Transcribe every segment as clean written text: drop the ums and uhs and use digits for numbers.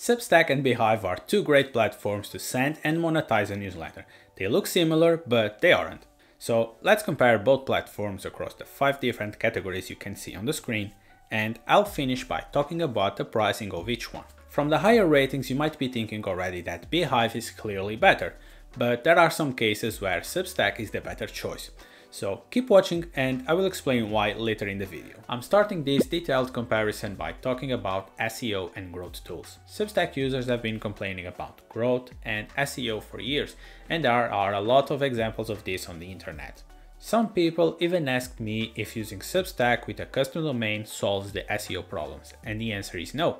Substack and Beehiiv are two great platforms to send and monetize a newsletter. They look similar, but they aren't. So let's compare both platforms across the 5 different categories you can see on the screen, and I'll finish by talking about the pricing of each one. From the higher ratings, you might be thinking already that Beehiiv is clearly better, but there are some cases where Substack is the better choice. So keep watching and I will explain why later in the video. I'm starting this detailed comparison by talking about SEO and growth tools. Substack users have been complaining about growth and SEO for years, and there are a lot of examples of this on the internet. Some people even asked me if using Substack with a custom domain solves the SEO problems, and the answer is no.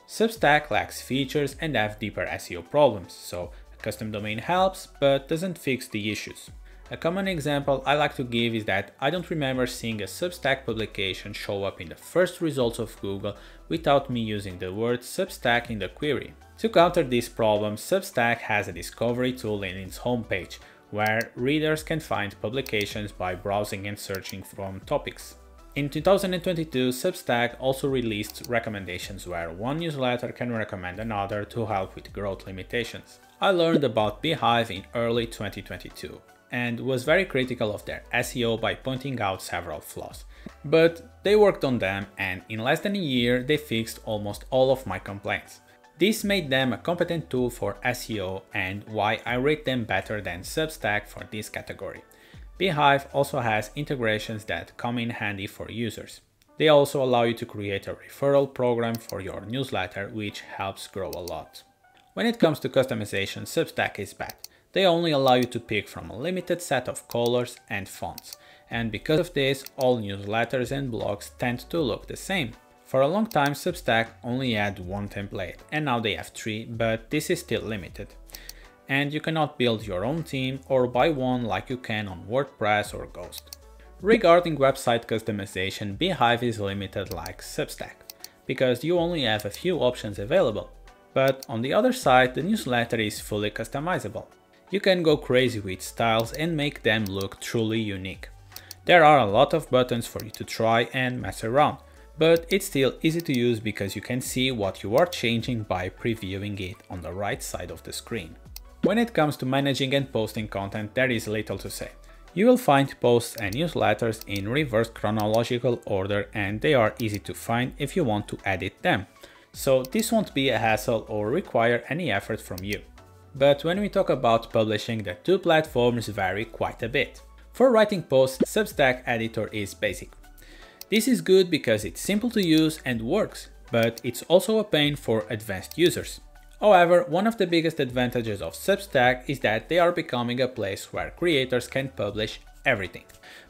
Substack lacks features and have deeper SEO problems, so a custom domain helps but doesn't fix the issues. A common example I like to give is that I don't remember seeing a Substack publication show up in the first results of Google without me using the word Substack in the query. To counter this problem, Substack has a discovery tool in its homepage, where readers can find publications by browsing and searching from topics. In 2022, Substack also released recommendations where one newsletter can recommend another to help with growth limitations. I learned about Beehiiv in early 2022. And was very critical of their SEO by pointing out several flaws. But they worked on them, and in less than a year they fixed almost all of my complaints. This made them a competent tool for SEO and why I rate them better than Substack for this category. Beehiiv also has integrations that come in handy for users. They also allow you to create a referral program for your newsletter, which helps grow a lot. When it comes to customization, Substack is bad. They only allow you to pick from a limited set of colors and fonts, and because of this, all newsletters and blogs tend to look the same. For a long time, Substack only had one template, and now they have 3, but this is still limited. And you cannot build your own theme or buy one like you can on WordPress or Ghost. Regarding website customization, Beehiiv is limited like Substack, because you only have a few options available. But on the other side, the newsletter is fully customizable. You can go crazy with styles and make them look truly unique. There are a lot of buttons for you to try and mess around, but it's still easy to use because you can see what you are changing by previewing it on the right side of the screen. When it comes to managing and posting content, there is little to say. You will find posts and newsletters in reverse chronological order, and they are easy to find if you want to edit them. So this won't be a hassle or require any effort from you. But when we talk about publishing, the two platforms vary quite a bit. For writing posts, Substack editor is basic. This is good because it's simple to use and works, but it's also a pain for advanced users. However, one of the biggest advantages of Substack is that they are becoming a place where creators can publish everything.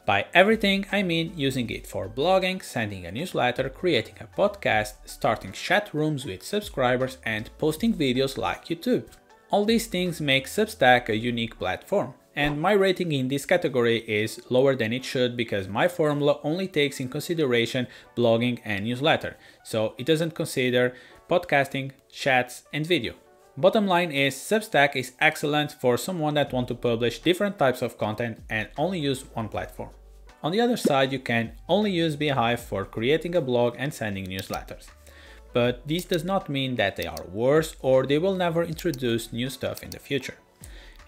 By everything, I mean using it for blogging, sending a newsletter, creating a podcast, starting chat rooms with subscribers, and posting videos like YouTube. All these things make Substack a unique platform, and my rating in this category is lower than it should because my formula only takes in consideration blogging and newsletter, so it doesn't consider podcasting, chats, and video. Bottom line is, Substack is excellent for someone that wants to publish different types of content and only use one platform. On the other side, you can only use Beehiiv for creating a blog and sending newsletters. But this does not mean that they are worse or they will never introduce new stuff in the future.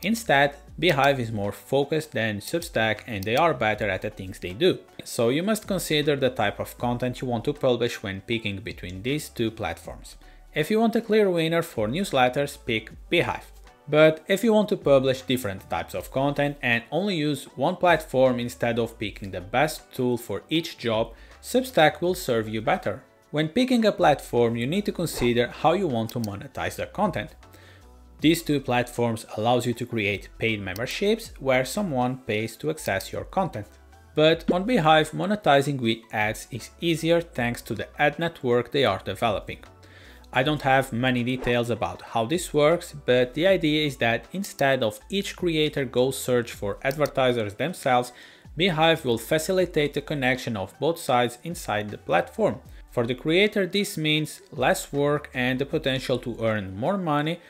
Instead, Beehiiv is more focused than Substack and they are better at the things they do. So you must consider the type of content you want to publish when picking between these two platforms. If you want a clear winner for newsletters, pick Beehiiv. But if you want to publish different types of content and only use one platform instead of picking the best tool for each job, Substack will serve you better. When picking a platform, you need to consider how you want to monetize the content. These two platforms allows you to create paid memberships where someone pays to access your content. But on Beehiiv, monetizing with ads is easier thanks to the ad network they are developing. I don't have many details about how this works, but the idea is that instead of each creator go search for advertisers themselves, Beehiiv will facilitate the connection of both sides inside the platform. For the creator, this means less work and the potential to earn more money,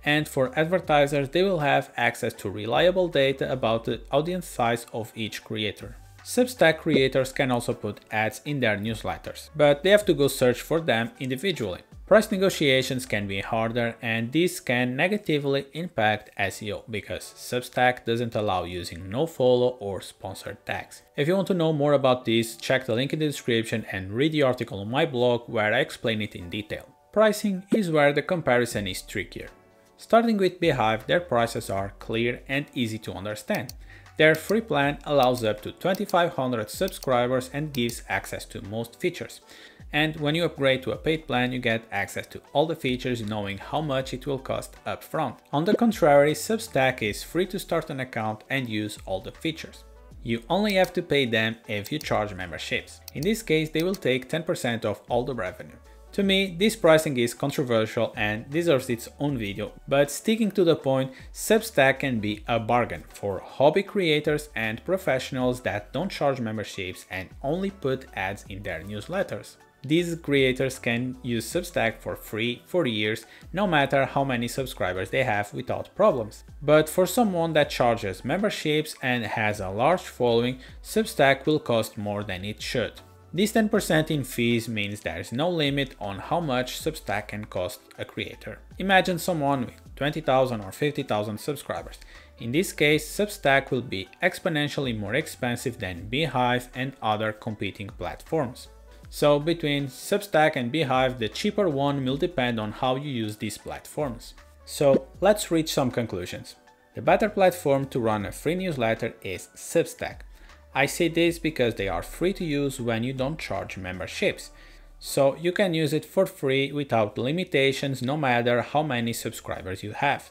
and for advertisers, they will have access to reliable data about the audience size of each creator. Substack creators can also put ads in their newsletters, but they have to go search for them individually. Price negotiations can be harder, and this can negatively impact SEO because Substack doesn't allow using nofollow or sponsored tags. If you want to know more about this, check the link in the description and read the article on my blog where I explain it in detail. Pricing is where the comparison is trickier. Starting with beehiiv, their prices are clear and easy to understand. Their free plan allows up to 2,500 subscribers and gives access to most features. And when you upgrade to a paid plan, you get access to all the features knowing how much it will cost up front. On the contrary, Substack is free to start an account and use all the features. You only have to pay them if you charge memberships. In this case, they will take 10% of all the revenue. To me, this pricing is controversial and deserves its own video, but sticking to the point, Substack can be a bargain for hobby creators and professionals that don't charge memberships and only put ads in their newsletters. These creators can use Substack for free for years, no matter how many subscribers they have without problems. But for someone that charges memberships and has a large following, Substack will cost more than it should. This 10% in fees means there is no limit on how much Substack can cost a creator. Imagine someone with 20,000 or 50,000 subscribers. In this case, Substack will be exponentially more expensive than beehiiv and other competing platforms. So between Substack and beehiiv, the cheaper one will depend on how you use these platforms. So let's reach some conclusions. The better platform to run a free newsletter is Substack. I say this because they are free to use when you don't charge memberships. So you can use it for free without limitations no matter how many subscribers you have.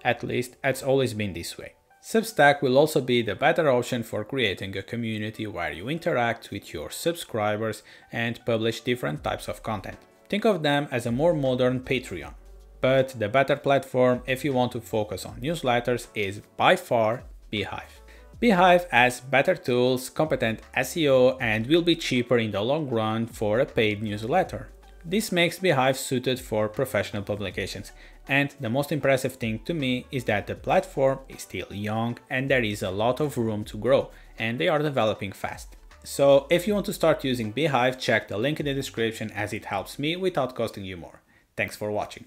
At least it's always been this way. Substack will also be the better option for creating a community where you interact with your subscribers and publish different types of content. Think of them as a more modern Patreon. But the better platform if you want to focus on newsletters is by far beehiiv. beehiiv has better tools, competent SEO, and will be cheaper in the long run for a paid newsletter. This makes beehiiv suited for professional publications, and the most impressive thing to me is that the platform is still young and there is a lot of room to grow, and they are developing fast. So if you want to start using beehiiv, check the link in the description as it helps me without costing you more. Thanks for watching.